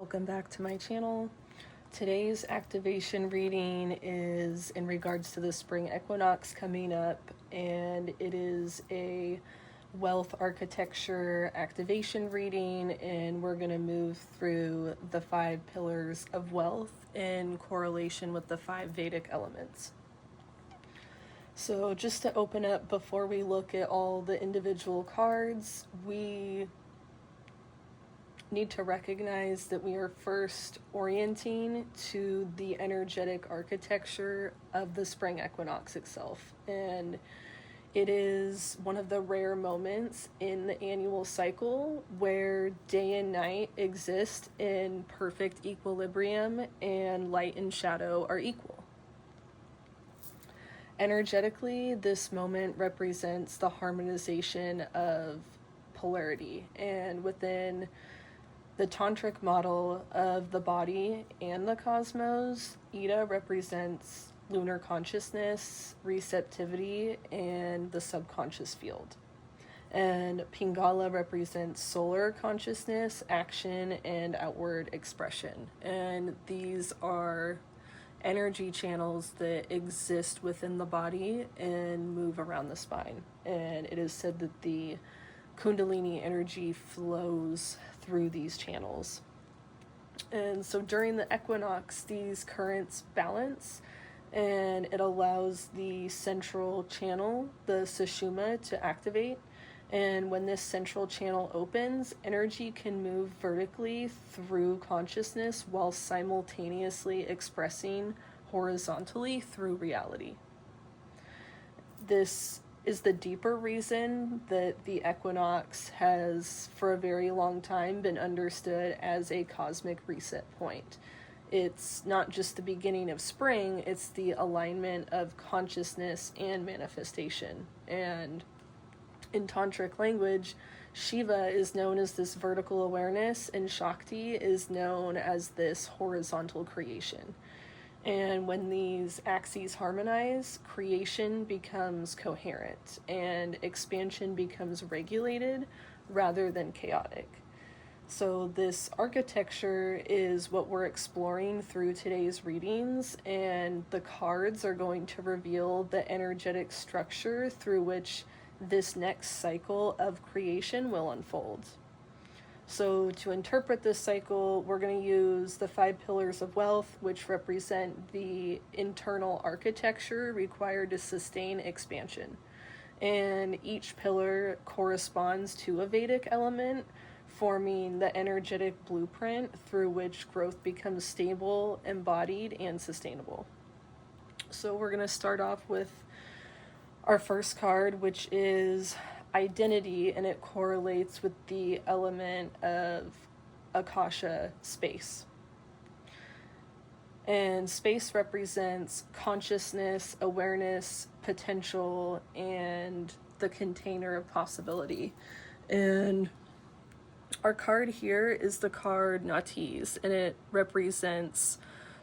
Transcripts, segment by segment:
Welcome back to my channel. Today's activation reading is in regards to the spring equinox coming up, and it is a wealth architecture activation reading, and we're going to move through the 5 pillars of wealth in correlation with the 5 Vedic elements. So just to open up before we look at all the individual cards, we need to recognize that we are first orienting to the energetic architecture of the spring equinox itself. And it is one of the rare moments in the annual cycle where day and night exist in perfect equilibrium and light and shadow are equal. Energetically, this moment represents the harmonization of polarity, and within the tantric model of the body and the cosmos, Ida represents lunar consciousness, receptivity, and the subconscious field. And Pingala represents solar consciousness, action, and outward expression. And these are energy channels that exist within the body and move around the spine. And it is said that the Kundalini energy flows through these channels. And so during the equinox, these currents balance, and it allows the central channel, the Sushumna, to activate. And when this central channel opens, energy can move vertically through consciousness while simultaneously expressing horizontally through reality. This is the deeper reason that the equinox has for a very long time been understood as a cosmic reset point. It's not just the beginning of spring, it's the alignment of consciousness and manifestation. And in tantric language, Shiva is known as this vertical awareness, and Shakti is known as this horizontal creation. And when these axes harmonize, creation becomes coherent and expansion becomes regulated rather than chaotic. So this architecture is what we're exploring through today's readings, and the cards are going to reveal the energetic structure through which this next cycle of creation will unfold. So to interpret this cycle, we're going to use the 5 pillars of wealth, which represent the internal architecture required to sustain expansion. And each pillar corresponds to a Vedic element, forming the energetic blueprint through which growth becomes stable, embodied, and sustainable. So we're going to start off with our first card, which is identity, and it correlates with the element of Akasha, space. And space represents consciousness, awareness, potential, and the container of possibility. And our card here is the card Natis, and it represents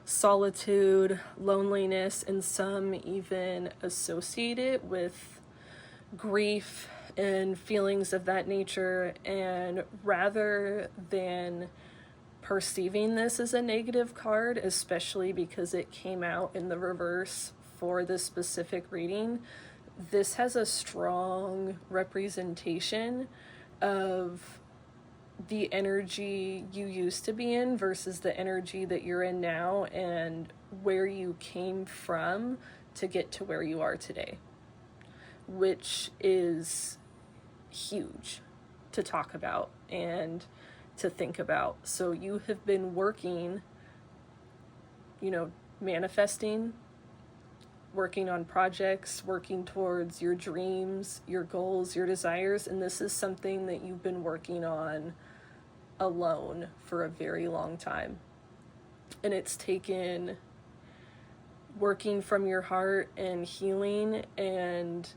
solitude, loneliness, and some even associate it with grief and feelings of that nature. And rather than perceiving this as a negative card, especially because it came out in the reverse for this specific reading, this has a strong representation of the energy you used to be in versus the energy that you're in now, and where you came from to get to where you are today, which is huge to talk about and to think about. So you have been working, manifesting, working on projects, working towards your dreams, your goals, your desires, and this is something that you've been working on alone for a very long time. And it's taken working from your heart and healing and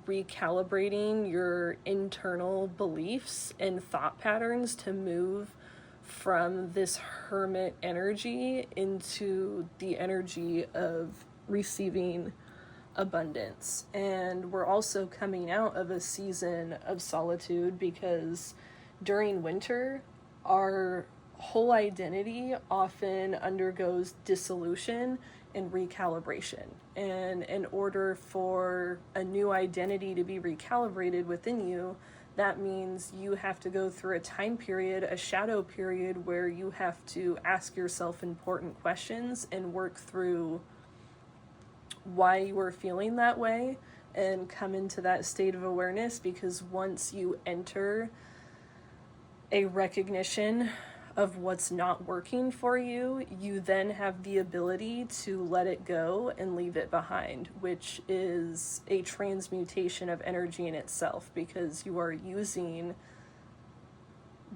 recalibrating your internal beliefs and thought patterns to move from this hermit energy into the energy of receiving abundance. And we're also coming out of a season of solitude because during winter, our whole identity often undergoes dissolution and recalibration. And in order for a new identity to be recalibrated within you, that means you have to go through a time period, a shadow period, where you have to ask yourself important questions and work through why you are feeling that way and come into that state of awareness. Because once you enter a recognition of what's not working for you, you then have the ability to let it go and leave it behind, which is a transmutation of energy in itself, because you are using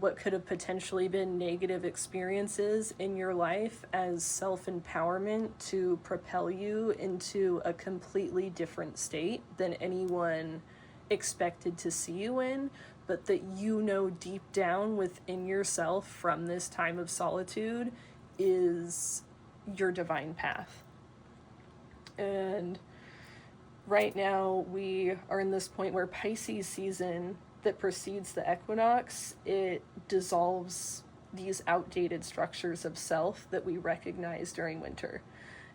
what could have potentially been negative experiences in your life as self-empowerment to propel you into a completely different state than anyone expected to see you in, but that you know deep down within yourself from this time of solitude is your divine path. And right now we are in this point where Pisces season that precedes the equinox, it dissolves these outdated structures of self that we recognize during winter.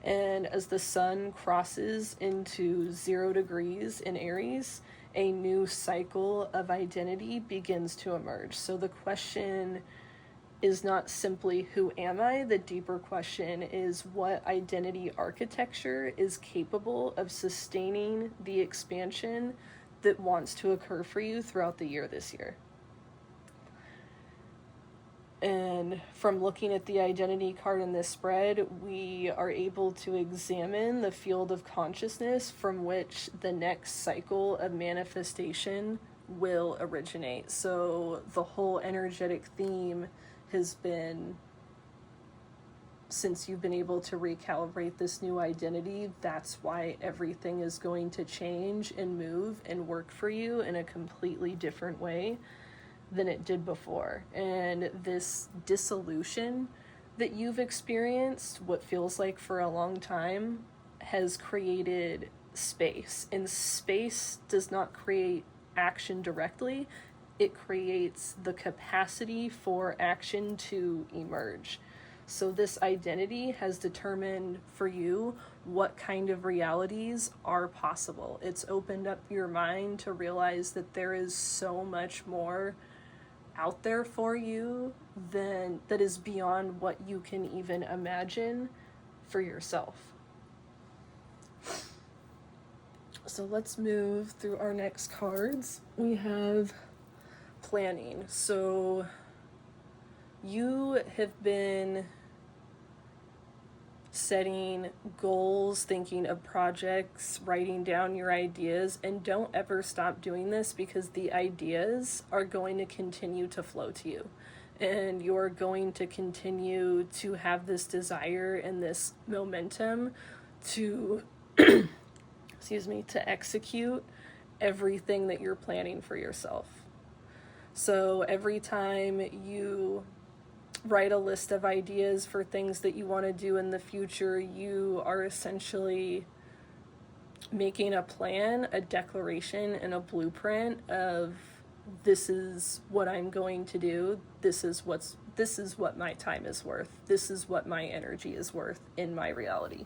And as the sun crosses into 0 degrees in Aries, a new cycle of identity begins to emerge. So the question is not simply, who am I? The deeper question is, what identity architecture is capable of sustaining the expansion that wants to occur for you throughout the year this year? And from looking at the identity card in this spread, we are able to examine the field of consciousness from which the next cycle of manifestation will originate. So the whole energetic theme has been, since you've been able to recalibrate this new identity, that's why everything is going to change and move and work for you in a completely different way than it did before. And this dissolution that you've experienced, what feels like for a long time, has created space. And space does not create action directly, it creates the capacity for action to emerge. So this identity has determined for you what kind of realities are possible. It's opened up your mind to realize that there is so much more out there for you than that is beyond what you can even imagine for yourself. So let's move through our next cards. We have planning. So you have been setting goals, thinking of projects, writing down your ideas, and don't ever stop doing this, because the ideas are going to continue to flow to you, and you're going to continue to have this desire and this momentum to to execute everything that you're planning for yourself. So every time you write a list of ideas for things that you want to do in the future, you are essentially making a plan, a declaration, and a blueprint of, this is what I'm going to do, this is what my time is worth, this is what my energy is worth in my reality.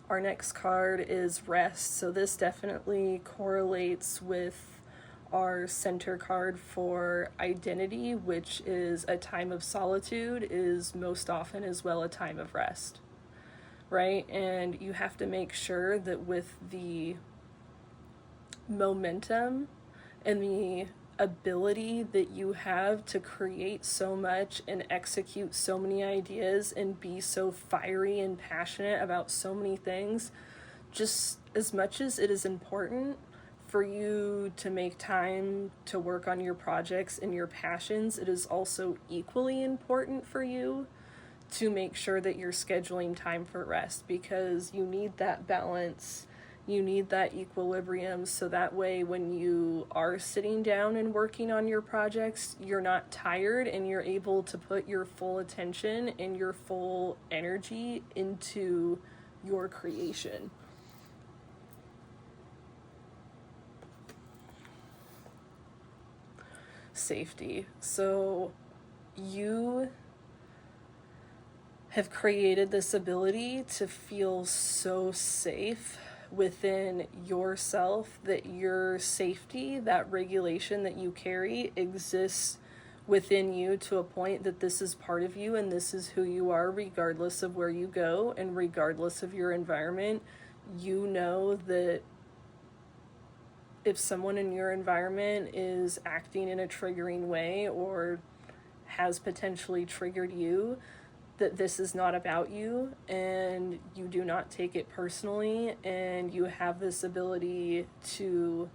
Our next card is rest. So this definitely correlates with our center card for identity, which is a time of solitude, is most often as well a time of rest, right? And you have to make sure that with the momentum and the ability that you have to create so much and execute so many ideas and be so fiery and passionate about so many things, just as much as it is important for you to make time to work on your projects and your passions, it is also equally important for you to make sure that you're scheduling time for rest, because you need that balance. You need that equilibrium, so that way when you are sitting down and working on your projects, you're not tired and you're able to put your full attention and your full energy into your creation. safety. So you have created this ability to feel so safe within yourself that your safety, that regulation that you carry, exists within you to a point that this is part of you and this is who you are, regardless of where you go and regardless of your environment. You know that if someone in your environment is acting in a triggering way or has potentially triggered you, that this is not about you and you do not take it personally, and you have this ability to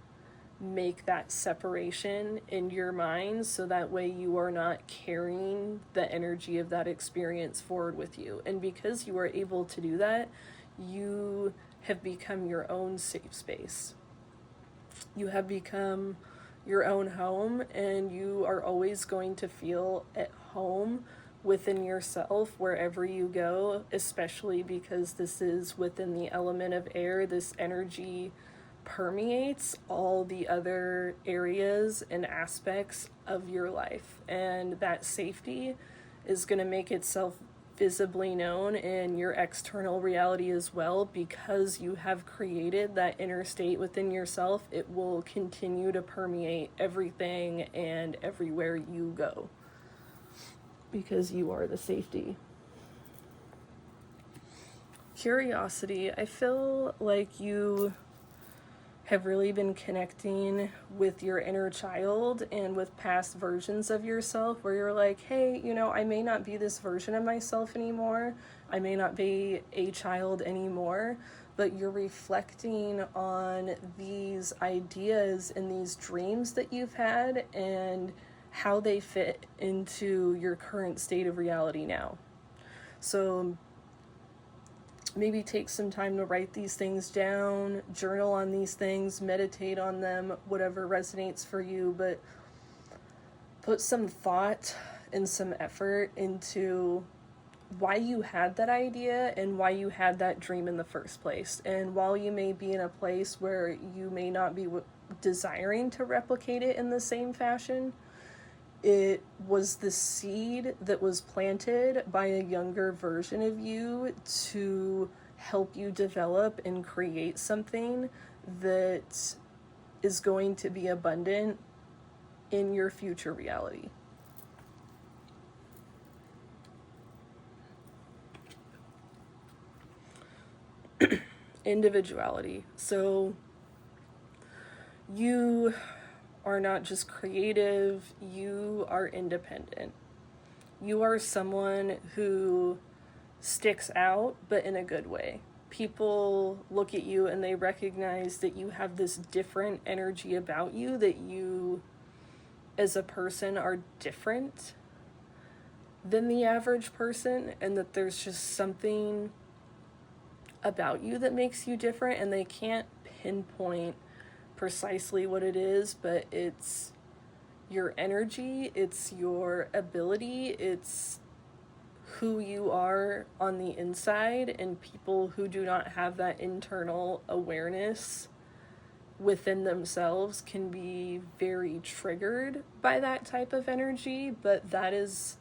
make that separation in your mind so that way you are not carrying the energy of that experience forward with you. And because you are able to do that, you have become your own safe space. You have become your own home, and you are always going to feel at home within yourself wherever you go, especially because this is within the element of air. This energy permeates all the other areas and aspects of your life, and that safety is going to make itself visibly known in your external reality as well. Because you have created that inner state within yourself, it will continue to permeate everything and everywhere you go, because you are the safety. Curiosity. I feel like you have really been connecting with your inner child and with past versions of yourself where you're like, hey, I may not be this version of myself anymore. I may not be a child anymore, but you're reflecting on these ideas and these dreams that you've had and how they fit into your current state of reality now. So maybe take some time to write these things down, journal on these things, meditate on them, whatever resonates for you, but put some thought and some effort into why you had that idea and why you had that dream in the first place. And while you may be in a place where you may not be desiring to replicate it in the same fashion, it was the seed that was planted by a younger version of you to help you develop and create something that is going to be abundant in your future reality. Individuality. So you are not just creative, you are independent. You are someone who sticks out, but in a good way. People look at you and they recognize that you have this different energy about you, that you as a person are different than the average person, and that there's just something about you that makes you different, and they can't pinpoint precisely what it is, but it's your energy, it's your ability, it's who you are on the inside. And people who do not have that internal awareness within themselves can be very triggered by that type of energy, but that is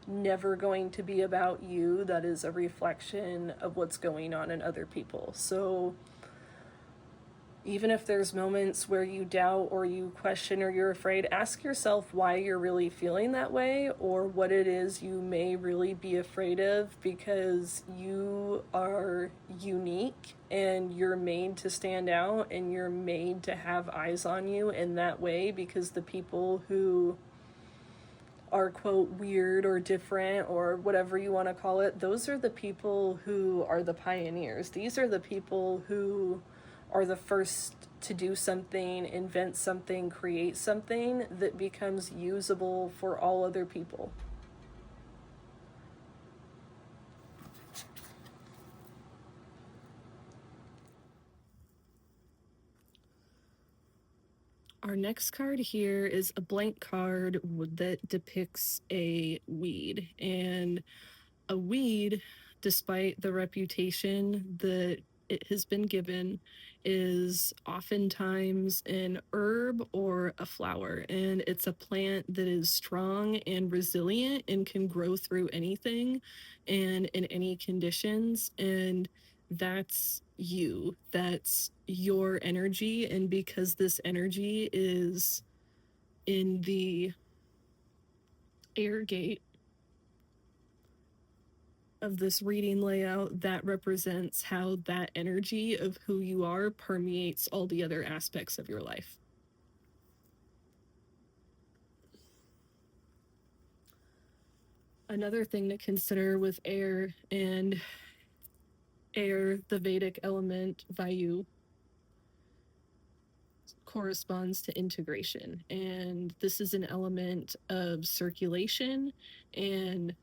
never going to be about you. That is a reflection of what's going on in other people. So even if there's moments where you doubt or you question or you're afraid, ask yourself why you're really feeling that way, or what it is you may really be afraid of, because you are unique and you're made to stand out and you're made to have eyes on you in that way. Because the people who are, quote, weird or different or whatever you want to call it, those are the people who are the pioneers. These are the people who are the first to do something, invent something, create something that becomes usable for all other people. Our next card here is a blank card that depicts a weed. And a weed, despite the reputation that it has been given is oftentimes an herb or a flower, and it's a plant that is strong and resilient and can grow through anything and in any conditions. And that's you, that's your energy. And because this energy is in the air gate of this reading layout, that represents how that energy of who you are permeates all the other aspects of your life. Another thing to consider with air, and air, the Vedic element Vayu, corresponds to integration, and this is an element of circulation and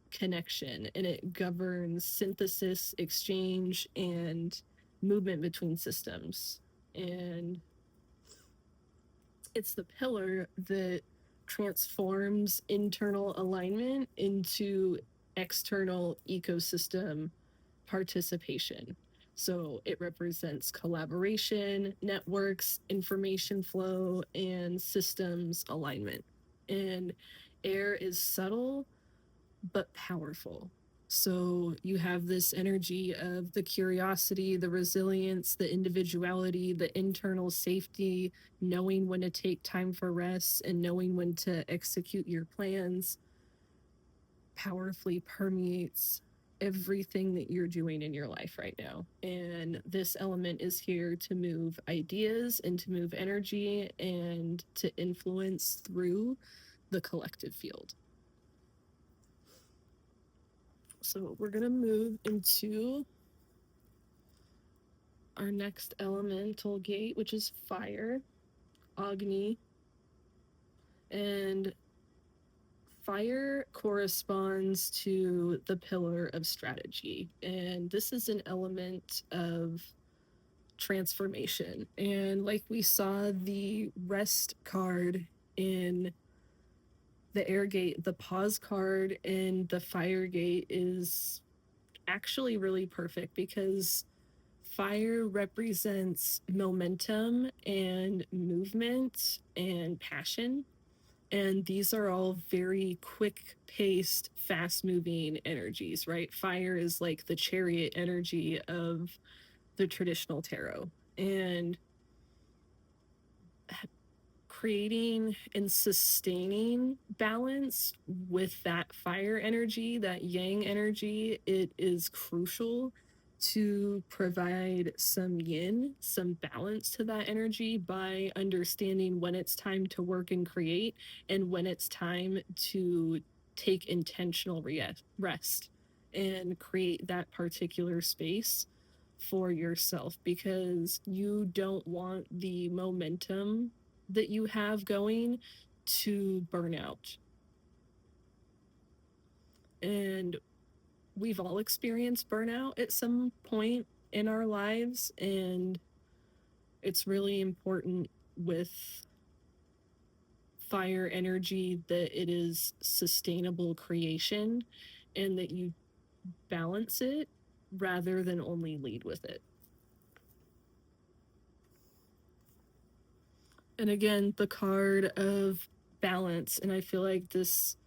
connection, and it governs synthesis, exchange, and movement between systems. And it's the pillar that transforms internal alignment into external ecosystem participation. So it represents collaboration, networks, information flow, and systems alignment. And air is subtle but powerful. So you have this energy of the curiosity, the resilience, the individuality, the internal safety, knowing when to take time for rest and knowing when to execute your plans, powerfully permeates everything that you're doing in your life right now. And this element is here to move ideas and to move energy and to influence through the collective field. So we're going to move into our next elemental gate, which is fire, Agni. And fire corresponds to the pillar of strategy. And this is an element of transformation. And like we saw the rest card in the air gate, the pause card in the fire gate is actually really perfect because fire represents momentum and movement and passion. And these are all very quick paced, fast moving energies, right? Fire is like the chariot energy of the traditional tarot. And creating and sustaining balance with that fire energy, that yang energy, it is crucial to provide some yin, some balance to that energy by understanding when it's time to work and create and when it's time to take intentional rest and create that particular space for yourself, because you don't want the momentum that you have going to burn out. And we've all experienced burnout at some point in our lives, and it's really important with fire energy that it is sustainable creation and that you balance it rather than only lead with it. And again, the card of balance, and I feel like this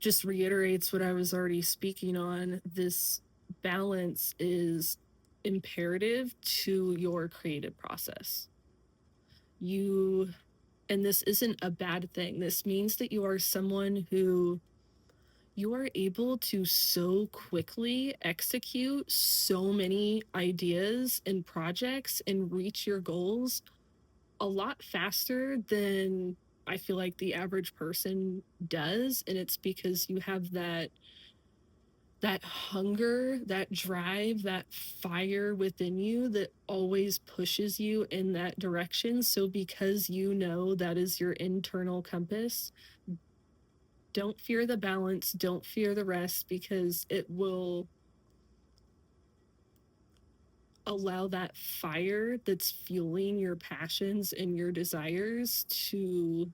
just reiterates what I was already speaking on. This balance is imperative to your creative process. And this isn't a bad thing. This means that you are someone who you are able to so quickly execute so many ideas and projects and reach your goals a lot faster than I feel like the average person does. And it's because you have that hunger, that drive, that fire within you that always pushes you in that direction. So because you know that is your internal compass, don't fear the balance, don't fear the rest, because it will allow that fire that's fueling your passions and your desires to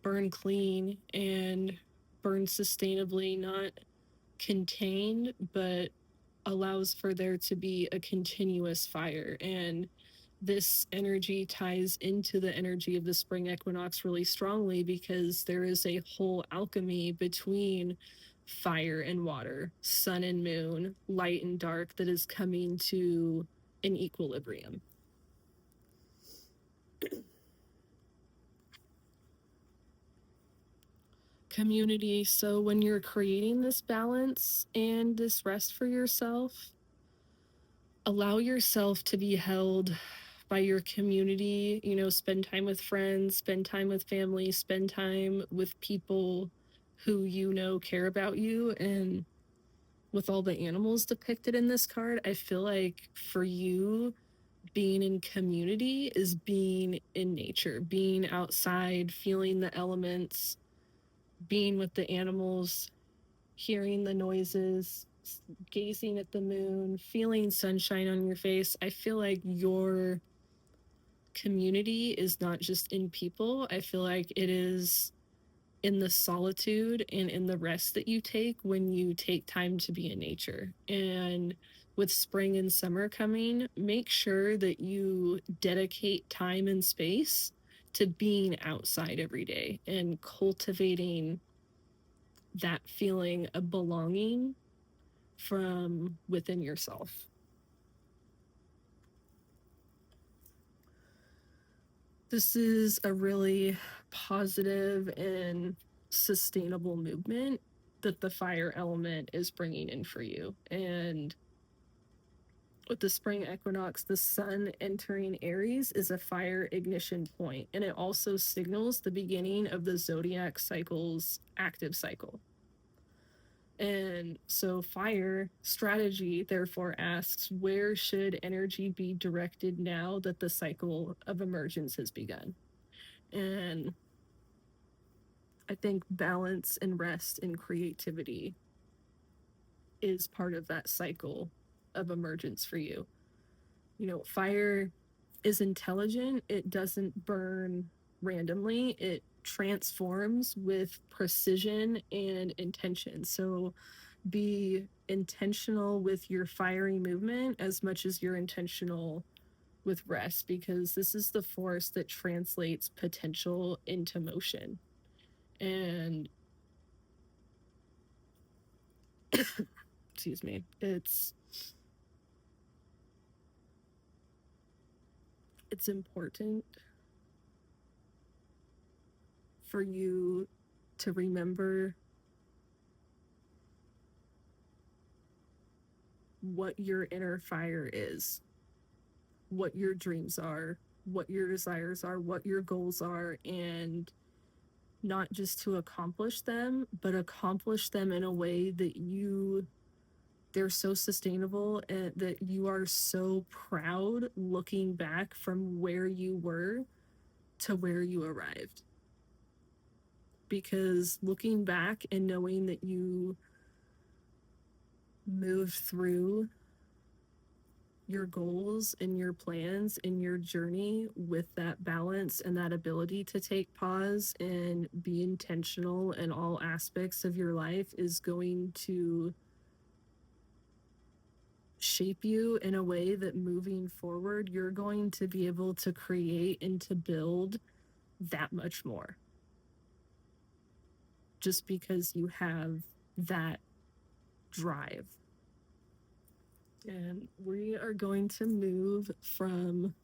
burn clean and burn sustainably, not contained, but allows for there to be a continuous fire. And this energy ties into the energy of the spring equinox really strongly, because there is a whole alchemy between fire and water, sun and moon, light and dark, that is coming to an equilibrium. Community. So when you're creating this balance and this rest for yourself, allow yourself to be held by your community. You know, spend time with friends, spend time with family, spend time with people who you know care about you. And with all the animals depicted in this card, I feel like for you, being in community is being in nature, being outside, feeling the elements, being with the animals, hearing the noises, gazing at the moon, feeling sunshine on your face. I feel like your community is not just in people. I feel like it is in the solitude and in the rest that you take when you take time to be in nature. And with spring and summer coming, make sure that you dedicate time and space to being outside every day and cultivating that feeling of belonging from within yourself. This is a really positive and sustainable movement that the fire element is bringing in for you. And with the spring equinox, the sun entering Aries is a fire ignition point, and it also signals the beginning of the zodiac cycle's active cycle. And so fire strategy therefore asks, where should energy be directed now that the cycle of emergence has begun? And I think balance and rest and creativity is part of that cycle of emergence for you. You know, fire is intelligent. It doesn't burn randomly. It transforms with precision and intention. So be intentional with your fiery movement as much as you're intentional with rest, because this is the force that translates potential into motion. And excuse me, it's important for you to remember what your inner fire is, what your dreams are, what your desires are, what your goals are, and not just to accomplish them, but accomplish them in a way that they're so sustainable and that you are so proud looking back from where you were to where you arrived. Because looking back and knowing that you moved through your goals and your plans and your journey with that balance and that ability to take pause and be intentional in all aspects of your life is going to shape you in a way that moving forward, you're going to be able to create and to build that much more. Just because you have that drive. And we are going to move from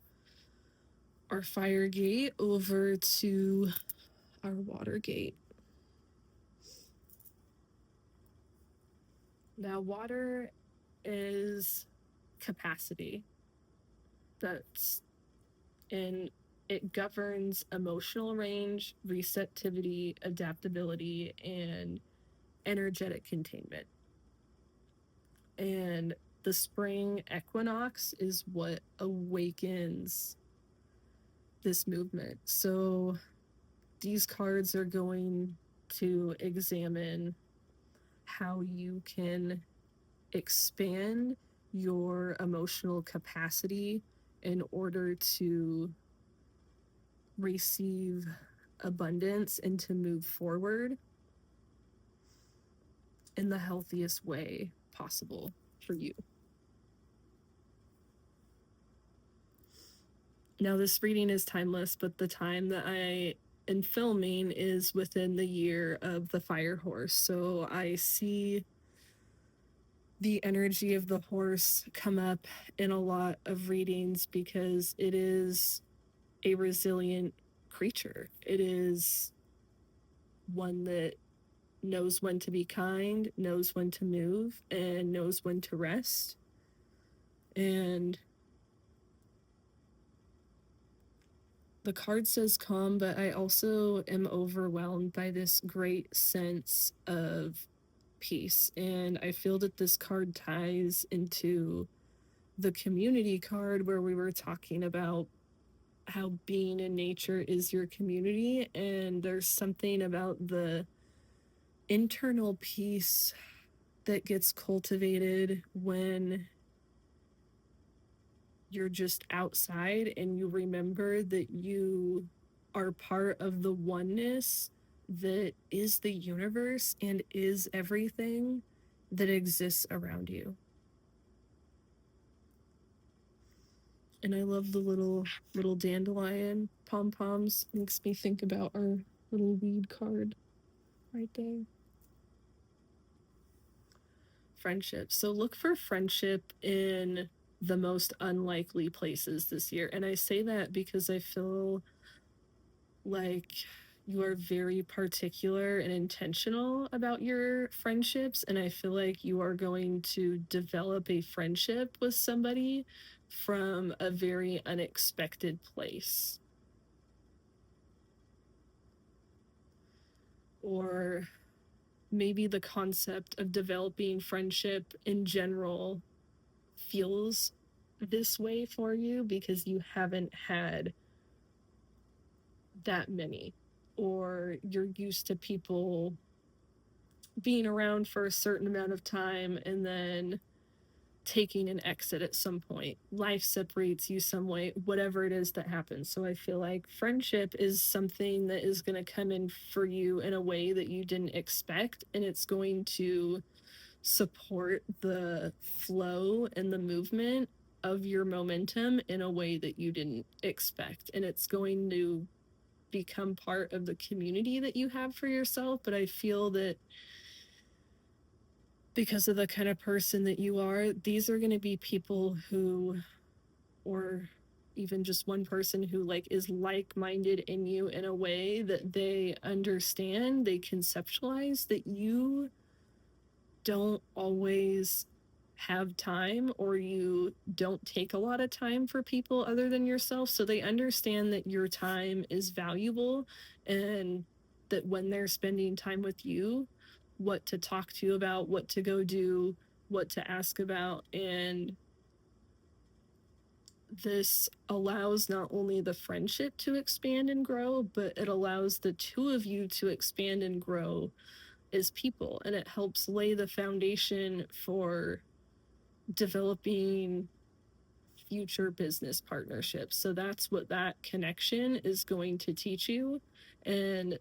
our fire gate over to our water gate. Now, water is capacity. And it governs emotional range, receptivity, adaptability, and energetic containment. And the spring equinox is what awakens this movement. So these cards are going to examine how you can expand your emotional capacity in order to receive abundance and to move forward in the healthiest way possible for you. Now, this reading is timeless, but the time that I am filming is within the year of the fire horse. So I see the energy of the horse come up in a lot of readings because it is a resilient creature. It is one that knows when to be kind, knows when to move, and knows when to rest. And the card says calm, but I also am overwhelmed by this great sense of peace. And I feel that this card ties into the community card where we were talking about how being in nature is your community. And there's something about the internal peace that gets cultivated when you're just outside and you remember that you are part of the oneness that is the universe and is everything that exists around you. And I love the little dandelion pom-poms. Makes me think about our little weed card right there. Friendship. So look for friendship in the most unlikely places this year. And I say that because I feel like you are very particular and intentional about your friendships, and I feel like you are going to develop a friendship with somebody from a very unexpected place. Or maybe the concept of developing friendship in general feels this way for you because you haven't had that many, or you're used to people being around for a certain amount of time and then taking an exit at some point. Life separates you some way, whatever it is that happens. So I feel like friendship is something that is going to come in for you in a way that you didn't expect, and it's going to support the flow and the movement of your momentum in a way that you didn't expect. And it's going to become part of the community that you have for yourself. But I feel that because of the kind of person that you are, these are going to be people who, or even just one person who like is like-minded in you in a way that they understand, they conceptualize that you don't always have time, or you don't take a lot of time for people other than yourself. So they understand that your time is valuable, and that when they're spending time with you, what to talk to you about, what to go do, what to ask about. And this allows not only the friendship to expand and grow, but it allows the two of you to expand and grow as people. And it helps lay the foundation for developing future business partnerships. So that's what that connection is going to teach you. And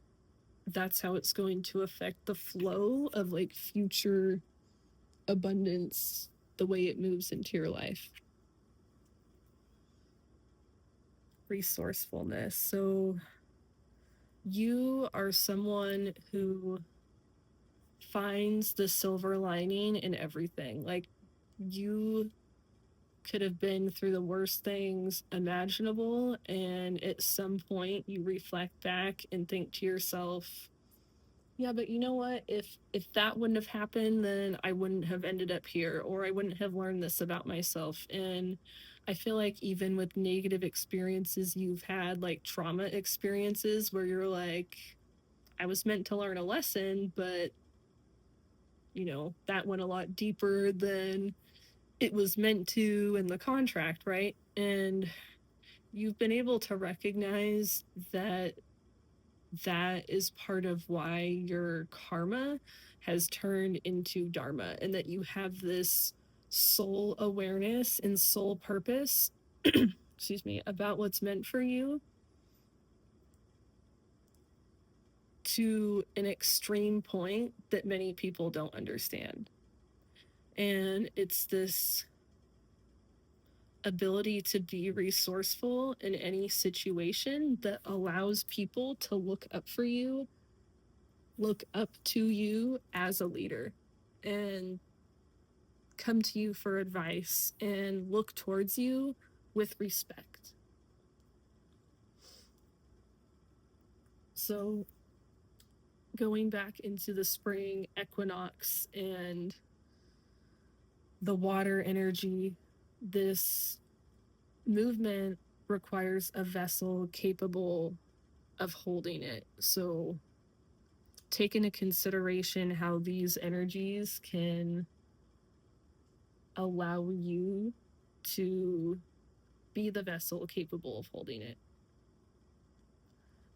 that's how it's going to affect the flow of like future abundance, the way it moves into your life. Resourcefulness. So you are someone who finds the silver lining in everything. Like, you could have been through the worst things imaginable, and at some point you reflect back and think to yourself, yeah, but you know what, if that wouldn't have happened, then I wouldn't have ended up here, or I wouldn't have learned this about myself. And I feel like even with negative experiences you've had, like trauma experiences where you're like, I was meant to learn a lesson, but you know, that went a lot deeper than it was meant to in the contract, right? And you've been able to recognize that that is part of why your karma has turned into dharma, and that you have this soul awareness and soul purpose excuse me, about what's meant for you to an extreme point that many people don't understand. And it's this ability to be resourceful in any situation that allows people to look up for you, look up to you as a leader, and come to you for advice and look towards you with respect. So, going back into the spring equinox and the water energy, this movement requires a vessel capable of holding it. So, take into consideration how these energies can allow you to be the vessel capable of holding it.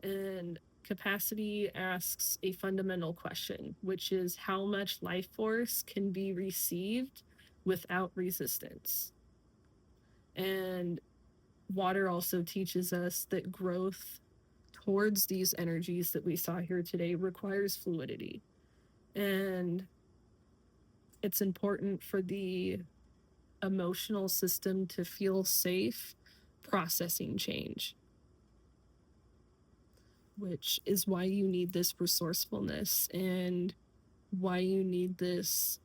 And capacity asks a fundamental question, which is how much life force can be received without resistance. And water also teaches us that growth towards these energies that we saw here today requires fluidity. And it's important for the emotional system to feel safe processing change, which is why you need this resourcefulness and why you need this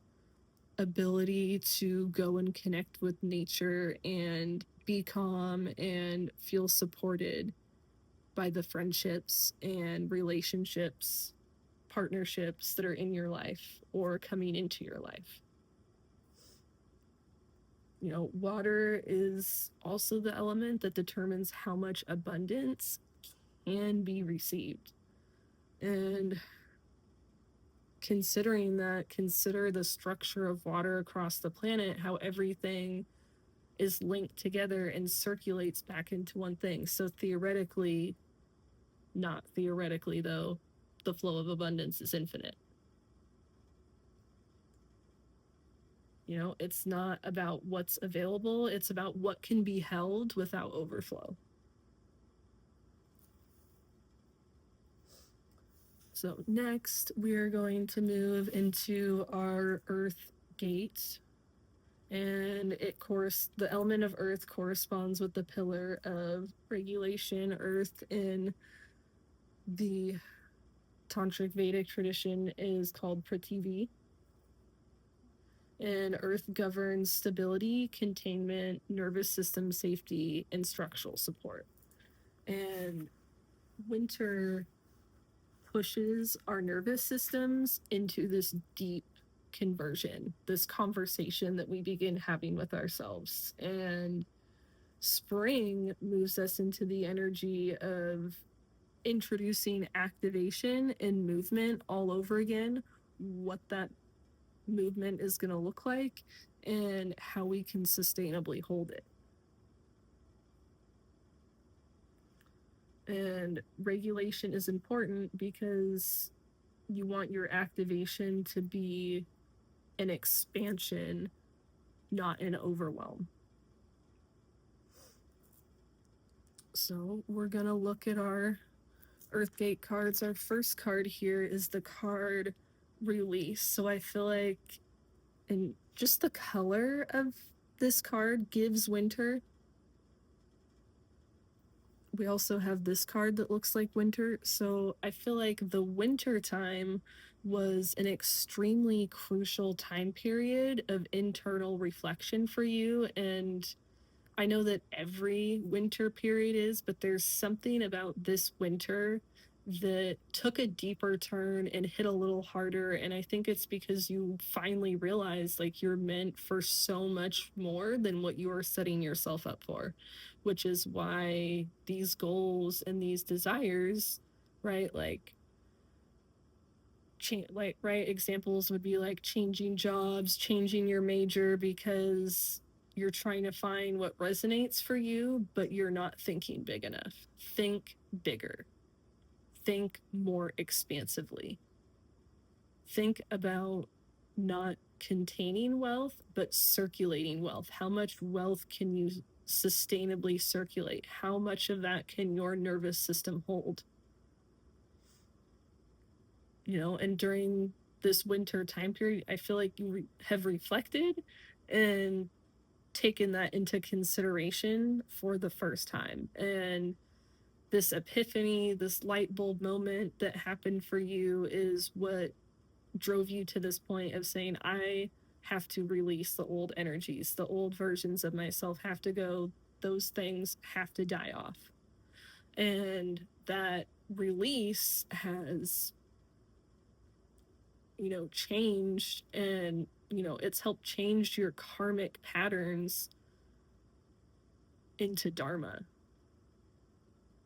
ability to go and connect with nature and be calm and feel supported by the friendships and relationships, partnerships that are in your life or coming into your life. You know, water is also the element that determines how much abundance can be received. And considering that, consider the structure of water across the planet, how everything is linked together and circulates back into one thing. So theoretically, not theoretically though, the flow of abundance is infinite. You know, it's not about what's available, it's about what can be held without overflow. So next, we're going to move into our Earth gate. And the element of Earth corresponds with the pillar of regulation. Earth in the Tantric Vedic tradition is called Prithivi. And Earth governs stability, containment, nervous system safety, and structural support. And winter pushes our nervous systems into this deep conversion, this conversation that we begin having with ourselves. And spring moves us into the energy of introducing activation and movement all over again, what that movement is going to look like, and how we can sustainably hold it. And regulation is important because you want your activation to be an expansion, not an overwhelm. So we're going to look at our Earthgate cards. Our first card here is the card Release. So I feel like, and just the color of this card gives winter. We also have this card that looks like winter. So I feel like the winter time was an extremely crucial time period of internal reflection for you. And I know that every winter period is, but there's something about this winter that took a deeper turn and hit a little harder. And I think it's because you finally realize like you're meant for so much more than what you are setting yourself up for, which is why these goals and these desires, right? Like, right, examples would be like changing jobs, changing your major, because you're trying to find what resonates for you, but you're not thinking big enough. Think bigger. Think more expansively. Think about not containing wealth, but circulating wealth. How much wealth can you sustainably circulate? How much of that can your nervous system hold? You know, and during this winter time period, I feel like you have reflected and taken that into consideration for the first time. And this epiphany, this light bulb moment that happened for you is what drove you to this point of saying, I have to release the old energies, the old versions of myself have to go, those things have to die off. And that release has, changed, and it's helped change your karmic patterns into dharma,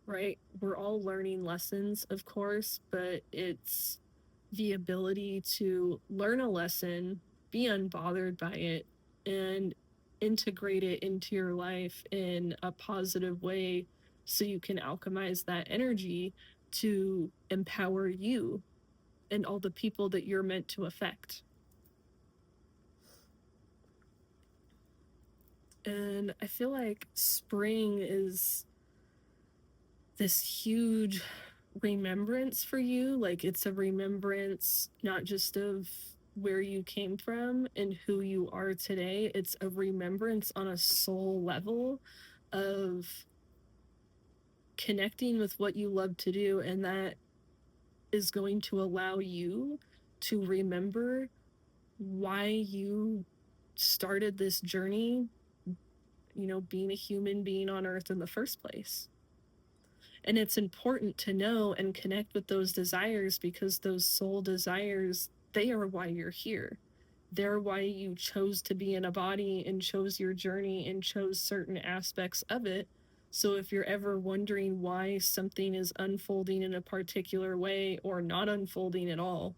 right? We're all learning lessons, of course, but it's the ability to learn a lesson, be unbothered by it, and integrate it into your life in a positive way so you can alchemize that energy to empower you and all the people that you're meant to affect. And I feel like spring is this huge remembrance for you. Like, it's a remembrance not just of where you came from and who you are today, it's a remembrance on a soul level of connecting with what you love to do, and that is going to allow you to remember why you started this journey, being a human being on earth in the first place. And it's important to know and connect with those desires, because those soul desires, they are why you're here. They're why you chose to be in a body and chose your journey and chose certain aspects of it. So if you're ever wondering why something is unfolding in a particular way or not unfolding at all,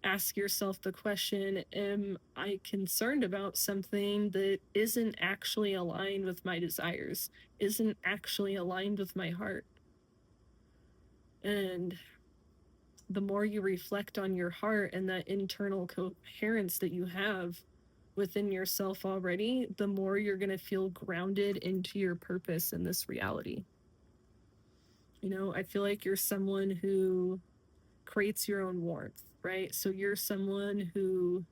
ask yourself the question, am I concerned about something that isn't actually aligned with my desires, isn't actually aligned with my heart? And the more you reflect on your heart and that internal coherence that you have within yourself already, the more you're going to feel grounded into your purpose in this reality. I feel like you're someone who creates your own warmth, right? So you're someone who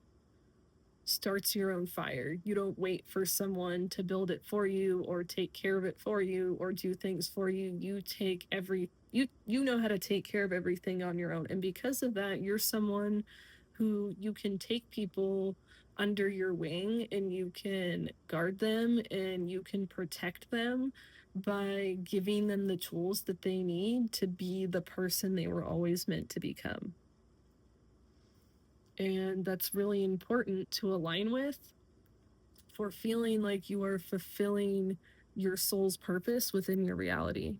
starts your own fire. You don't wait for someone to build it for you or take care of it for you or do things for you. You know how to take care of everything on your own. And because of that, you're someone who you can take people under your wing and you can guard them and you can protect them by giving them the tools that they need to be the person they were always meant to become. And that's really important to align with for feeling like you are fulfilling your soul's purpose within your reality.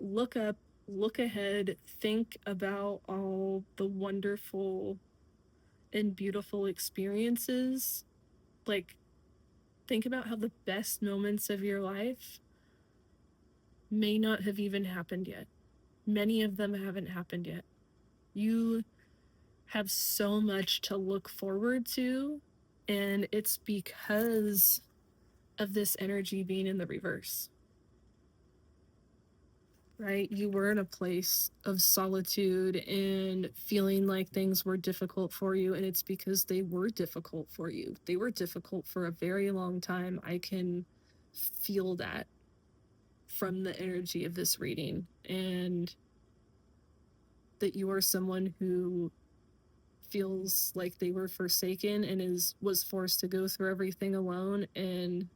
Look up, look ahead, think about all the wonderful and beautiful experiences. Like, think about how the best moments of your life may not have even happened yet. Many of them haven't happened yet. You have so much to look forward to, and it's because of this energy being in the reverse, right? You were in a place of solitude and feeling like things were difficult for you, and it's because they were difficult for you. They were difficult for a very long time. I can feel that from the energy of this reading, and that you are someone who feels like they were forsaken and was forced to go through everything alone. And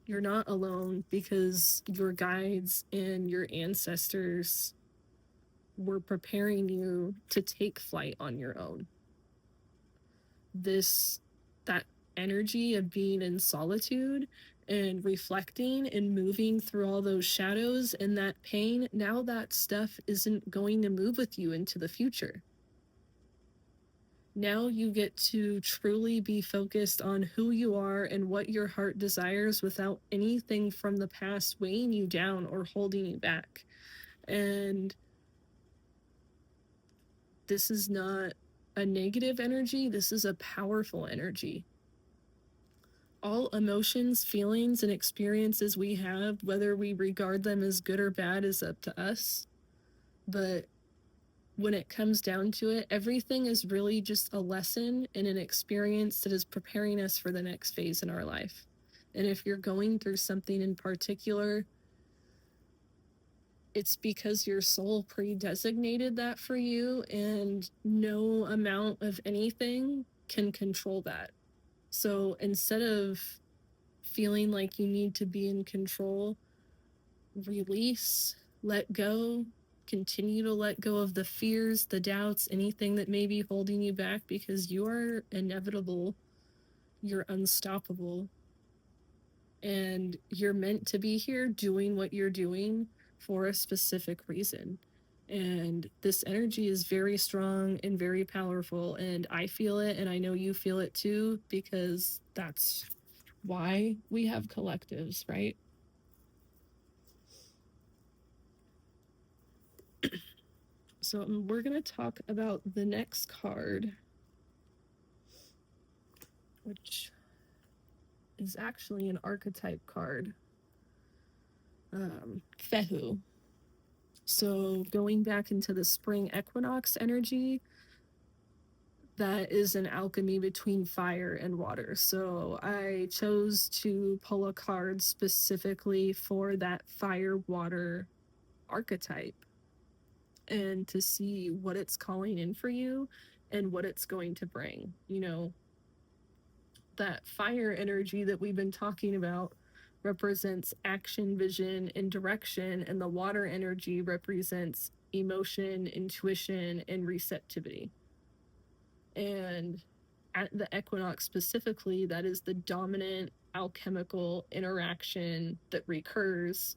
you're not alone, because your guides and your ancestors were preparing you to take flight on your own. That energy of being in solitude and reflecting and moving through all those shadows and that pain, now that stuff isn't going to move with you into the future. Now you get to truly be focused on who you are and what your heart desires without anything from the past weighing you down or holding you back. And this is not a negative energy. This is a powerful energy. All emotions, feelings, and experiences we have, whether we regard them as good or bad, is up to us. But when it comes down to it, everything is really just a lesson and an experience that is preparing us for the next phase in our life. And if you're going through something in particular, it's because your soul pre-designated that for you, and no amount of anything can control that. So instead of feeling like you need to be in control, release, let go, continue to let go of the fears, the doubts, anything that may be holding you back, because you are inevitable, you're unstoppable, and you're meant to be here doing what you're doing for a specific reason. And this energy is very strong and very powerful, and I feel it, and I know you feel it too, because that's why we have collectives, right? So we're going to talk about the next card, which is actually an archetype card, Fehu. So going back into the Spring Equinox energy, that is an alchemy between fire and water. So I chose to pull a card specifically for that fire-water archetype, and to see what it's calling in for you and what it's going to bring. You know, that fire energy that we've been talking about represents action, vision, and direction, and the water energy represents emotion, intuition, and receptivity. And at the equinox specifically, that is the dominant alchemical interaction that recurs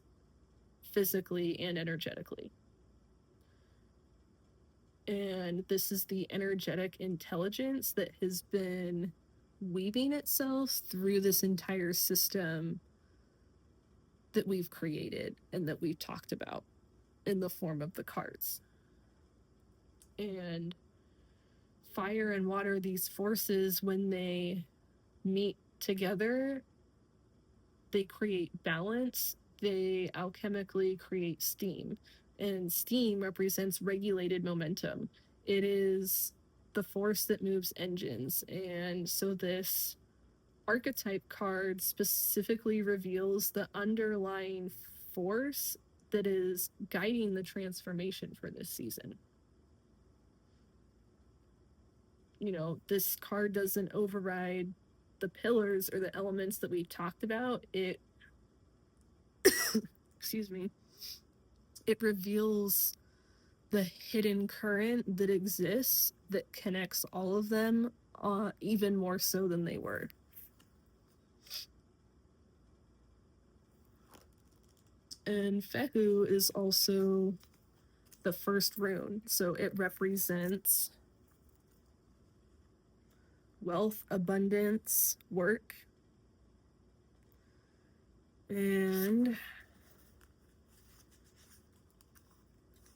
physically and energetically. And this is the energetic intelligence that has been weaving itself through this entire system that we've created and that we've talked about in the form of the cards. And fire and water, these forces, when they meet together, they create balance. They alchemically create steam, and steam represents regulated momentum. It is the force that moves engines. And so this archetype card specifically reveals the underlying force that is guiding the transformation for this season. You know, this card doesn't override the pillars or the elements that we've talked about. It excuse me, it reveals the hidden current that exists that connects all of them, even more so than they were. And Fehu is also the first rune, so it represents wealth, abundance, work. And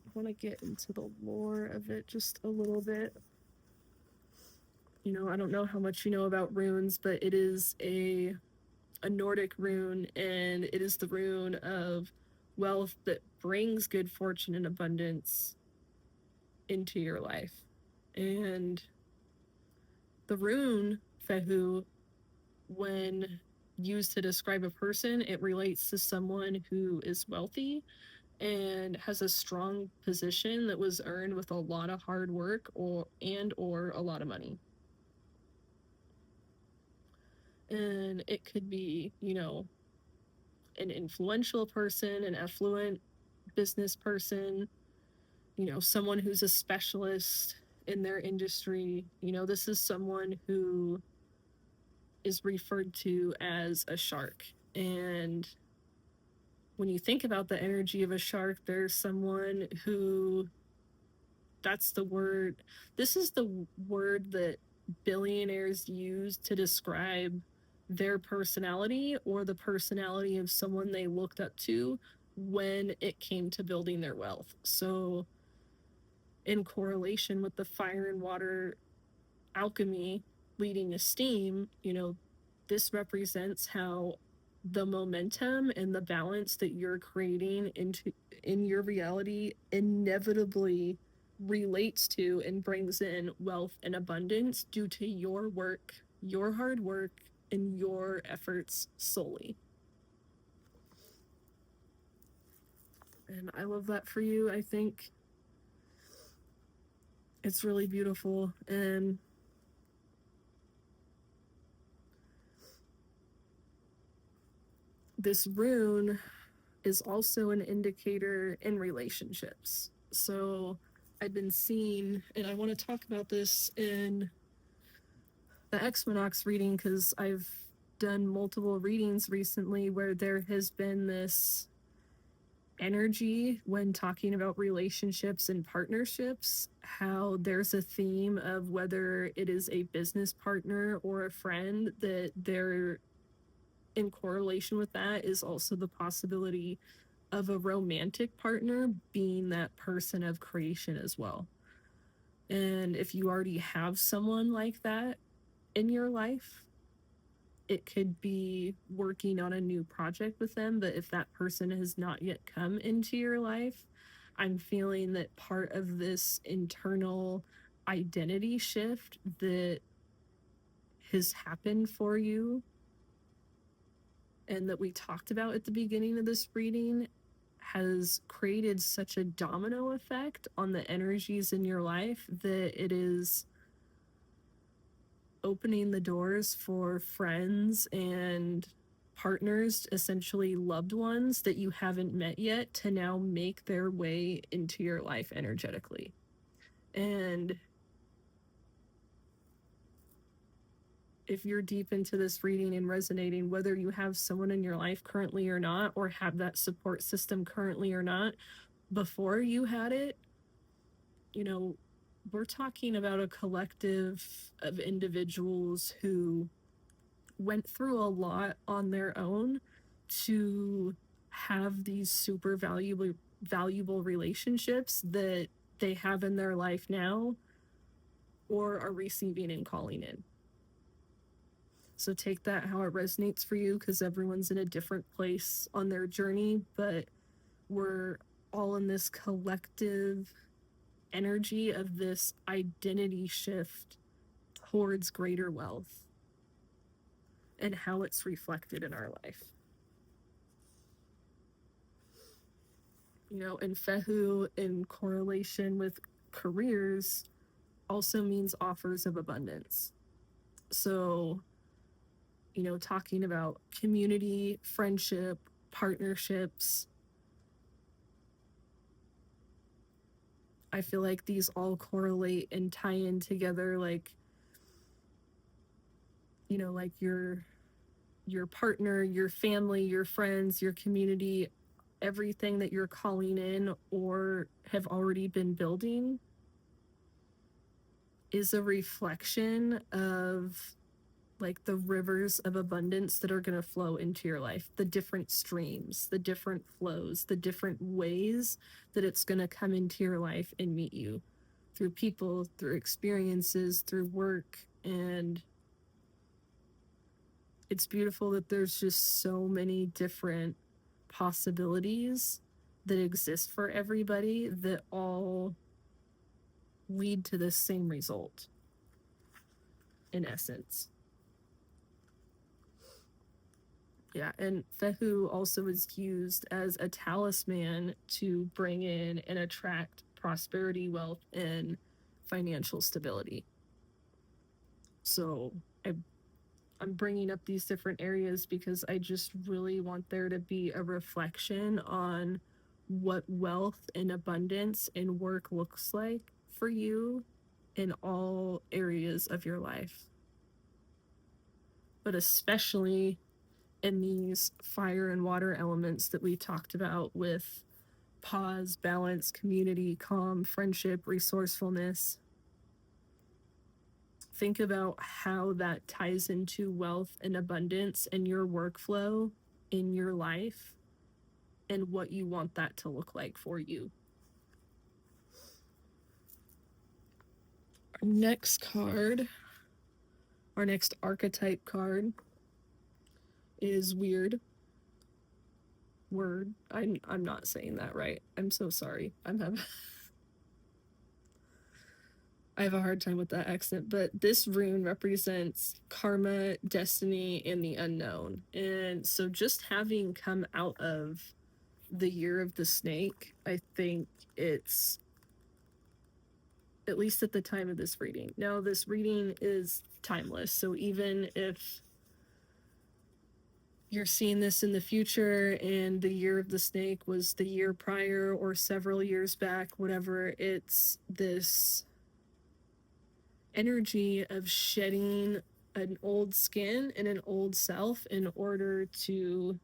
I want to get into the lore of it just a little bit. You know, I don't know how much you know about runes, but it is a Nordic rune, and it is the rune of wealth that brings good fortune and abundance into your life. And the rune Fehu, when used to describe a person, it relates to someone who is wealthy and has a strong position that was earned with a lot of hard work or a lot of money. And it could be, you know, an influential person, an affluent business person, you know, someone who's a specialist in their industry. You know, this is someone who is referred to as a shark. And when you think about the energy of a shark, there's someone who, that's the word, this is the word that billionaires use to describe their personality or the personality of someone they looked up to when it came to building their wealth. So in correlation with the fire and water alchemy leading to steam, you know, this represents how the momentum and the balance that you're creating in your reality inevitably relates to and brings in wealth and abundance due to your work, your hard work, and your efforts solely. And I love that for you. I think it's really beautiful. And this rune is also an indicator in relationships. So I've been seeing, and I want to talk about this in the Equinox reading because I've done multiple readings recently where there has been this energy when talking about relationships and partnerships, how there's a theme of whether it is a business partner or a friend, that they're in correlation with that is also the possibility of a romantic partner being that person of creation as well. And if you already have someone like that in your life, it could be working on a new project with them. But if that person has not yet come into your life, I'm feeling that part of this internal identity shift that has happened for you and that we talked about at the beginning of this reading has created such a domino effect on the energies in your life that it is opening the doors for friends and partners, essentially loved ones that you haven't met yet, to now make their way into your life energetically. And if you're deep into this reading and resonating, whether you have someone in your life currently or not, or have that support system currently or not, before you had it, you know, we're talking about a collective of individuals who went through a lot on their own to have these super valuable relationships that they have in their life now or are receiving and calling in. So take that how it resonates for you, because everyone's in a different place on their journey, but we're all in this collective energy of this identity shift towards greater wealth and how it's reflected in our life. You know, and Fehu in correlation with careers also means offers of abundance. So, you know, talking about community, friendship, partnerships, I feel like these all correlate and tie in together, like, you know, like your partner, your family, your friends, your community, everything that you're calling in or have already been building is a reflection of like the rivers of abundance that are going to flow into your life, the different streams, the different flows, the different ways that it's going to come into your life and meet you through people, through experiences, through work. And it's beautiful that there's just so many different possibilities that exist for everybody that all lead to the same result in essence. Yeah, and Fehu also is used as a talisman to bring in and attract prosperity, wealth, and financial stability. So I'm bringing up these different areas because I just really want there to be a reflection on what wealth and abundance and work looks like for you in all areas of your life. But especially in these fire and water elements that we talked about with pause, balance, community, calm, friendship, resourcefulness. Think about how that ties into wealth and abundance and your workflow in your life and what you want that to look like for you. Our next card, our next archetype card is weird. Word. I'm not saying that right. I'm so sorry. I'm having I have a hard time with that accent, but this rune represents karma, destiny, and the unknown. And so just having come out of the year of the snake, I think it's, at least at the time of this reading. Now, this reading is timeless, so even if you're seeing this in the future and the year of the snake was the year prior or several years back, whatever, it's this energy of shedding an old skin and an old self in order to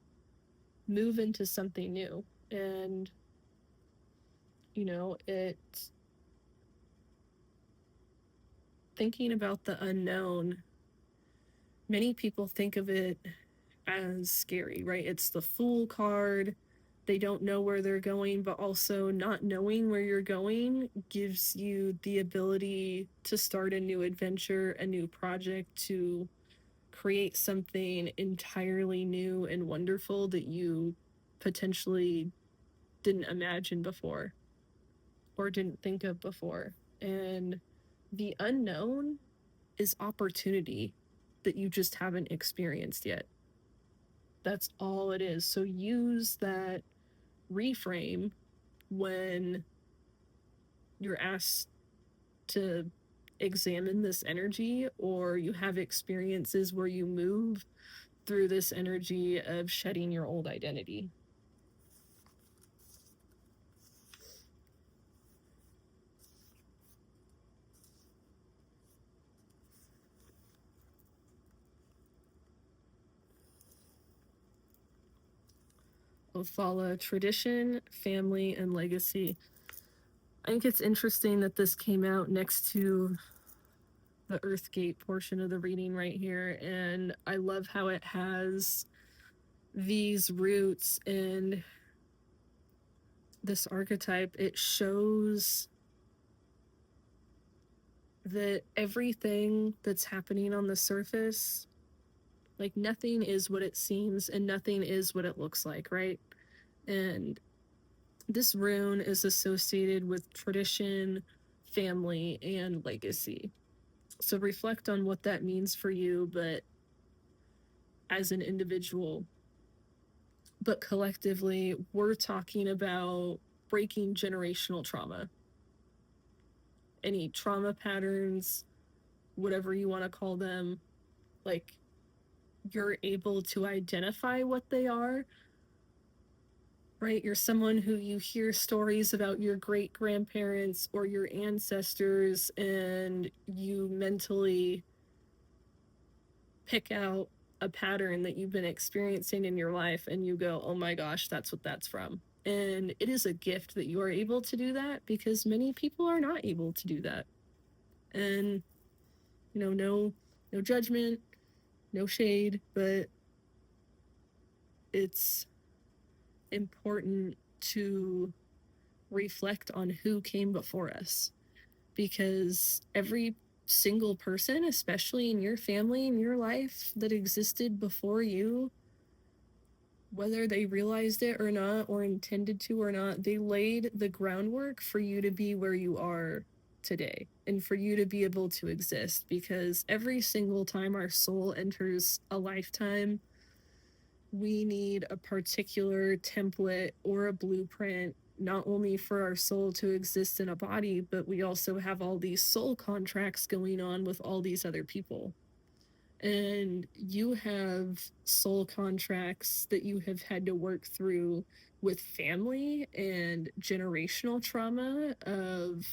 move into something new. And it, thinking about the unknown, many people think of it as scary, right? It's the Fool card. They don't know where they're going, but also not knowing where you're going gives you the ability to start a new adventure, a new project, to create something entirely new and wonderful that you potentially didn't imagine before or didn't think of before. And the unknown is opportunity that you just haven't experienced yet. That's all it is. So use that reframe when you're asked to examine this energy, or you have experiences where you move through this energy of shedding your old identity. Follow tradition, family, and legacy. I think it's interesting that this came out next to the Earthgate portion of the reading right here, and I love how it has these roots in this archetype. It shows that everything that's happening on the surface, like, nothing is what it seems and nothing is what it looks like, right? And this rune is associated with tradition, family, and legacy. So reflect on what that means for you, but as an individual. But collectively, we're talking about breaking generational trauma. Any trauma patterns, whatever you want to call them, like, you're able to identify what they are, right? You're someone who, you hear stories about your great grandparents or your ancestors, and you mentally pick out a pattern that you've been experiencing in your life, and you go, oh my gosh, that's what that's from. And it is a gift that you are able to do that, because many people are not able to do that. And no judgment, no shade, but it's important to reflect on who came before us, because every single person, especially in your family, in your life, that existed before you, whether they realized it or not, or intended to or not, they laid the groundwork for you to be where you are today and for you to be able to exist. Because every single time our soul enters a lifetime, we need a particular template or a blueprint, not only for our soul to exist in a body, but we also have all these soul contracts going on with all these other people. And you have soul contracts that you have had to work through with family and generational trauma of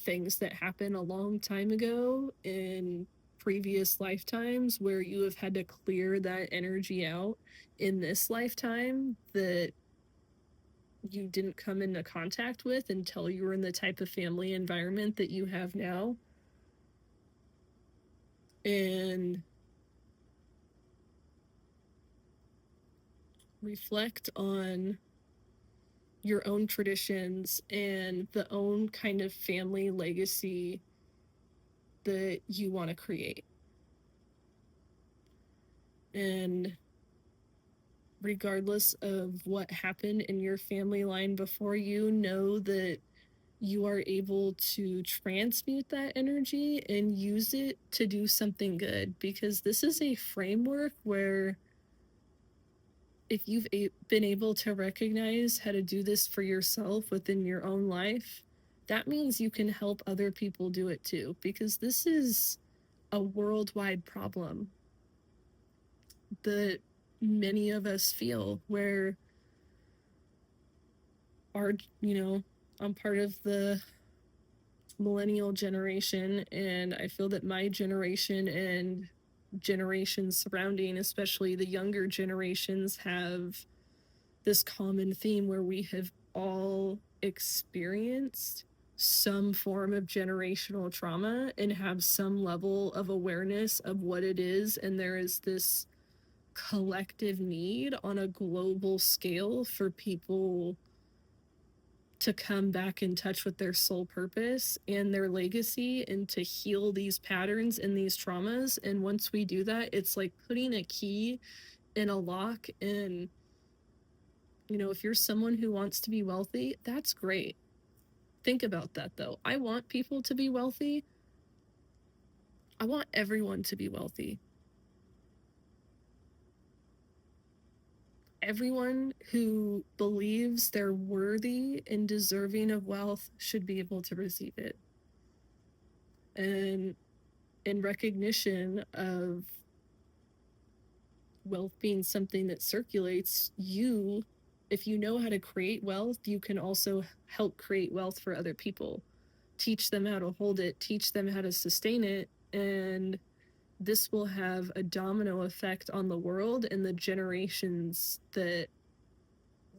things that happened a long time ago in previous lifetimes, where you have had to clear that energy out in this lifetime that you didn't come into contact with until you were in the type of family environment that you have now. And reflect on your own traditions and the own kind of family legacy that you want to create. And regardless of what happened in your family line before you, know that you are able to transmute that energy and use it to do something good, because this is a framework where if you've been able to recognize how to do this for yourself within your own life, that means you can help other people do it too, because this is a worldwide problem that many of us feel, where our, I'm part of the millennial generation, and I feel that my generation and generations surrounding, especially the younger generations, have this common theme where we have all experienced some form of generational trauma and have some level of awareness of what it is, and there is this collective need on a global scale for people to come back in touch with their soul purpose and their legacy, and to heal these patterns and these traumas. And once we do that, it's like putting a key in a lock. And if you're someone who wants to be wealthy, that's great. Think about that though. I want people to be wealthy. I want everyone to be wealthy. Everyone who believes they're worthy and deserving of wealth should be able to receive it. And in recognition of wealth being something that circulates, if you know how to create wealth, you can also help create wealth for other people. Teach them how to hold it, teach them how to sustain it, and this will have a domino effect on the world and the generations that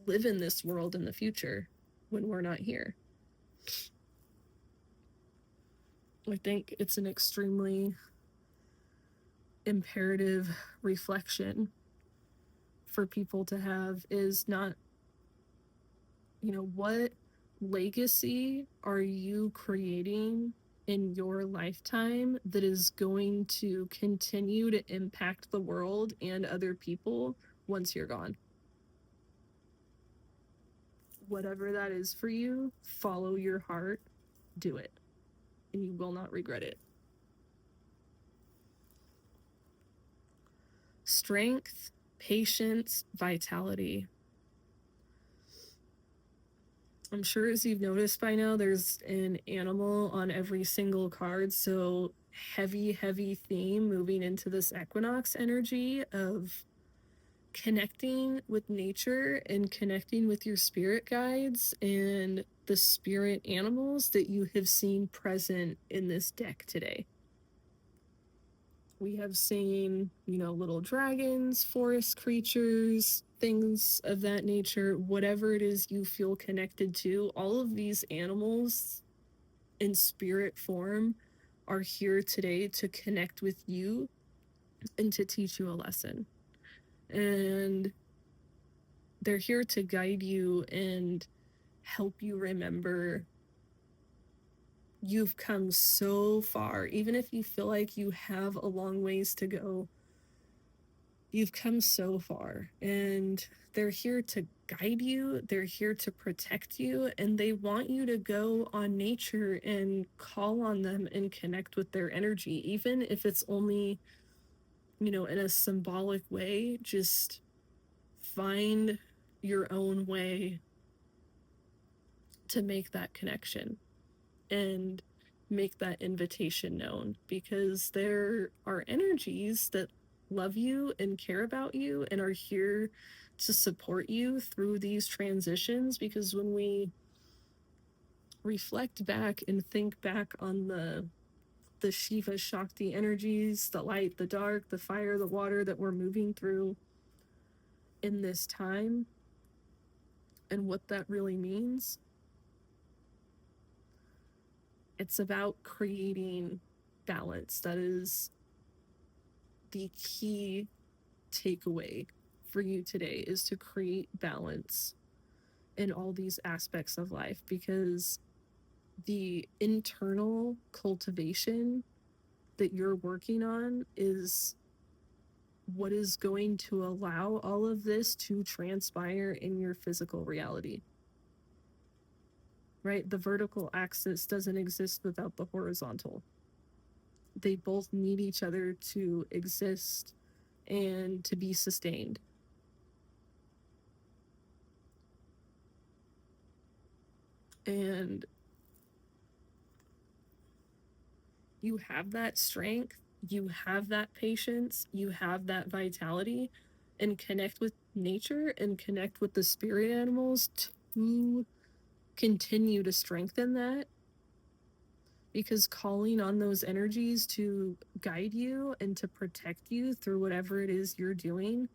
live in this world in the future when we're not here. I think it's an extremely imperative reflection for people to have, is not, what legacy are you creating in your lifetime that is going to continue to impact the world and other people once you're gone? Whatever that is for you, follow your heart, do it, and you will not regret it. Strength, patience, vitality. I'm sure, as you've noticed by now, there's an animal on every single card. So heavy theme moving into this equinox energy of connecting with nature and connecting with your spirit guides and the spirit animals that you have seen present in this deck today. We have seen, little dragons, forest creatures, things of that nature, whatever it is you feel connected to. All of these animals in spirit form are here today to connect with you and to teach you a lesson. And they're here to guide you and help you remember you've come so far. Even if you feel like you have a long ways to go, you've come so far, and they're here to guide you, they're here to protect you, and they want you to go on nature and call on them and connect with their energy, even if it's only, in a symbolic way. Just find your own way to make that connection and make that invitation known, because there are energies that love you and care about you and are here to support you through these transitions. Because when we reflect back and think back on the Shiva Shakti energies, the light, the dark, the fire, the water that we're moving through in this time, and what that really means, it's about creating balance. That is the key takeaway for you today, is to create balance in all these aspects of life, because the internal cultivation that you're working on is what is going to allow all of this to transpire in your physical reality. right? The vertical axis doesn't exist without the horizontal. They both need each other to exist and to be sustained. And you have that strength, you have that patience, you have that vitality, and connect with nature and connect with the spirit animals to continue to strengthen that. Because calling on those energies to guide you and to protect you through whatever it is you're doing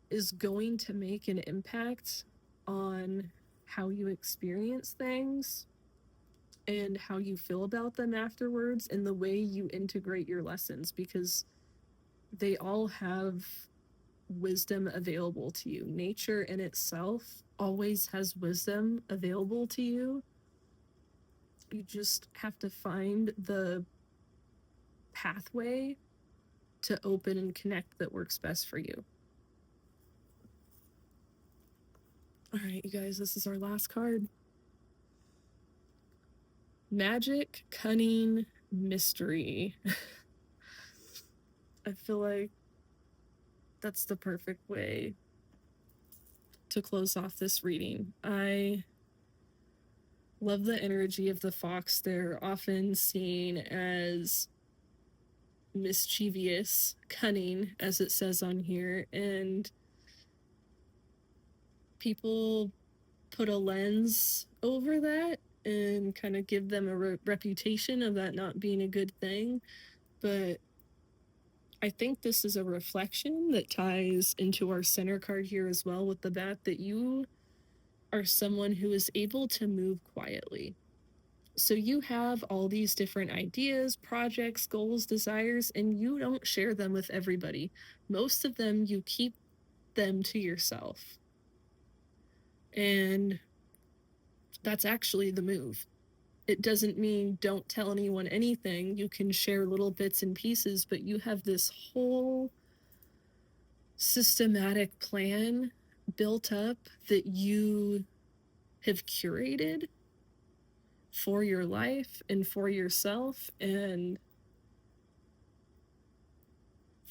is going to make an impact on how you experience things and how you feel about them afterwards and the way you integrate your lessons, because they all have wisdom available to you. Nature in itself always has wisdom available to you. You just have to find the pathway to open and connect that works best for you. All right, you guys, this is our last card. Magic, cunning, mystery. I feel like that's the perfect way to close off this reading. I love the energy of the fox. They're often seen as mischievous, cunning, as it says on here, and people put a lens over that and kind of give them a reputation of that not being a good thing. But I think this is a reflection that ties into our center card here as well with the bat, that you are someone who is able to move quietly. So you have all these different ideas, projects, goals, desires, and you don't share them with everybody. Most of them, you keep them to yourself. And that's actually the move. It doesn't mean don't tell anyone anything. You can share little bits and pieces, but you have this whole systematic plan built up that you have curated for your life and for yourself and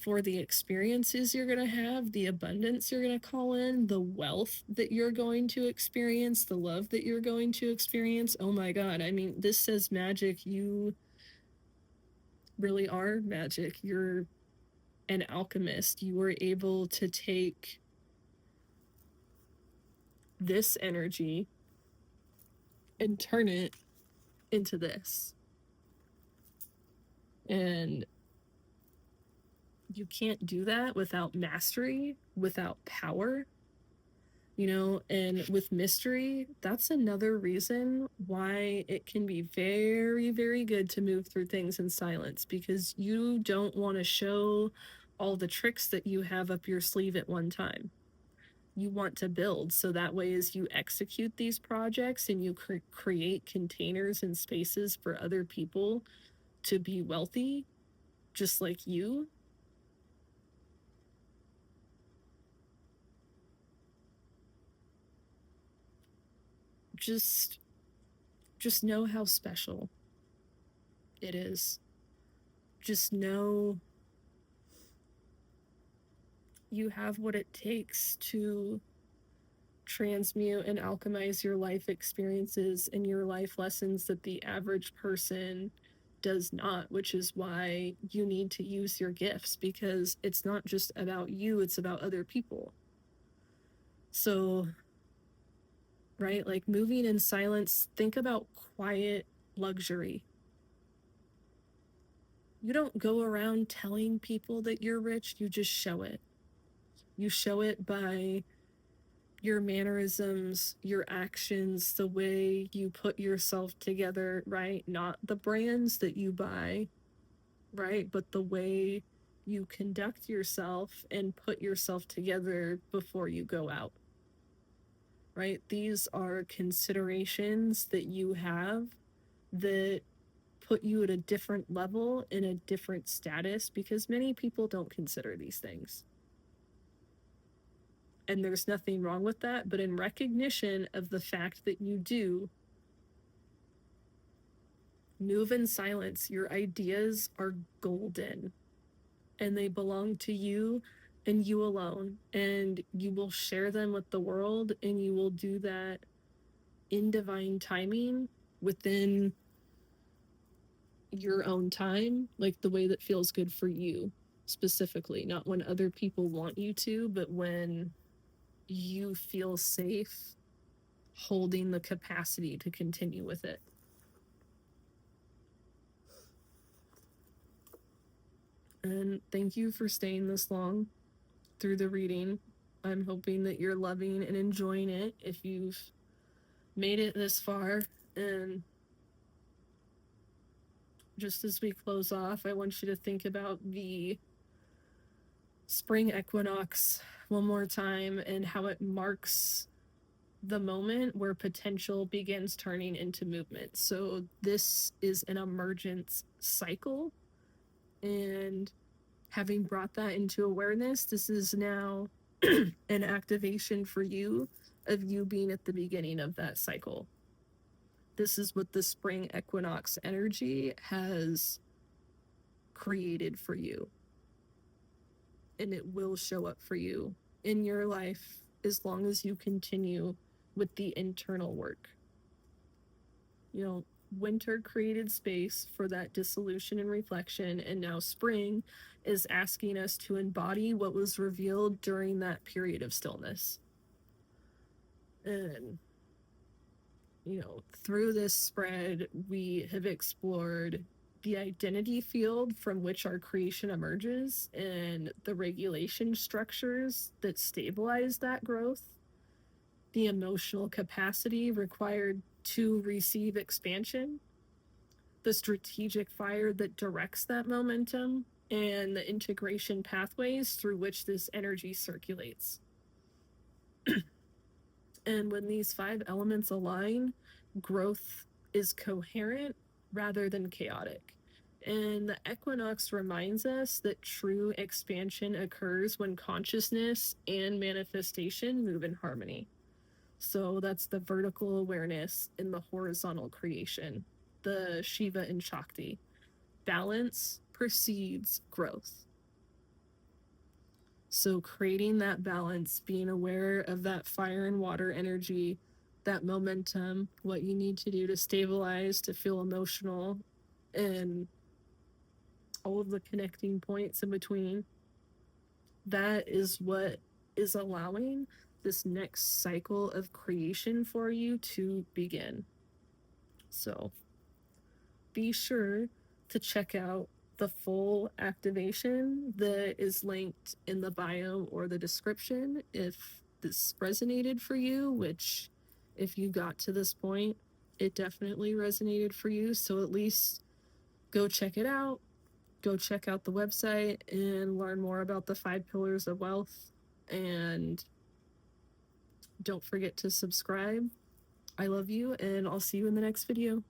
for the experiences you're going to have, the abundance you're going to call in, the wealth that you're going to experience, the love that you're going to experience. Oh my God. I mean, this says magic. You really are magic. You're an alchemist. You were able to take this energy and turn it into this. And you can't do that without mastery, without power, you know. And with mystery, that's another reason why it can be very, very good to move through things in silence, because you don't want to show all the tricks that you have up your sleeve at one time. You want to build, so that way as you execute these projects and you create containers and spaces for other people to be wealthy just like you, just know how special it is. Just know you have what it takes to transmute and alchemize your life experiences and your life lessons that the average person does not, which is why you need to use your gifts, because it's not just about you, it's about other people. So, right, like moving in silence, think about quiet luxury. You don't go around telling people that you're rich, you just show it. You show it by your mannerisms, your actions, the way you put yourself together, right? Not the brands that you buy, right? But the way you conduct yourself and put yourself together before you go out, right? These are considerations that you have that put you at a different level, in a different status, because many people don't consider these things. And there's nothing wrong with that, but in recognition of the fact that you do, Move in silence. Your ideas are golden, and they belong to you and you alone. And you will share them with the world, and you will do that in divine timing within your own time, like the way that feels good for you specifically, not when other people want you to, but when you feel safe holding the capacity to continue with it. And thank you for staying this long through the reading. I'm hoping that you're loving and enjoying it if you've made it this far. And just as we close off, I want you to think about the spring equinox one more time and how it marks the moment where potential begins turning into movement. So this is an emergence cycle, and having brought that into awareness, this is now an activation for you of you being at the beginning of that cycle. This is what the spring equinox energy has created for you, and it will show up for you in your life as long as you continue with the internal work. You know, winter created space for that dissolution and reflection, and now spring is asking us to embody what was revealed during that period of stillness. And, you know, through this spread, we have explored the identity field from which our creation emerges and the regulation structures that stabilize that growth, the emotional capacity required to receive expansion, the strategic fire that directs that momentum, and the integration pathways through which this energy circulates. And when these 5 elements align, growth is coherent rather than chaotic. And the equinox reminds us that true expansion occurs when consciousness and manifestation move in harmony. So that's the vertical awareness in the horizontal creation, the Shiva and Shakti. Balance precedes growth. So creating that balance, being aware of that fire and water energy, that momentum, what you need to do to stabilize, to feel emotional, and all of the connecting points in between, that is what is allowing this next cycle of creation for you to begin. So be sure to check out the full activation that is linked in the bio or the description if this resonated for you, which if you got to this point, it definitely resonated for you. So at least go check it out. Go check out the website and learn more about the 5 pillars of wealth. And don't forget to subscribe. I love you, and I'll see you in the next video.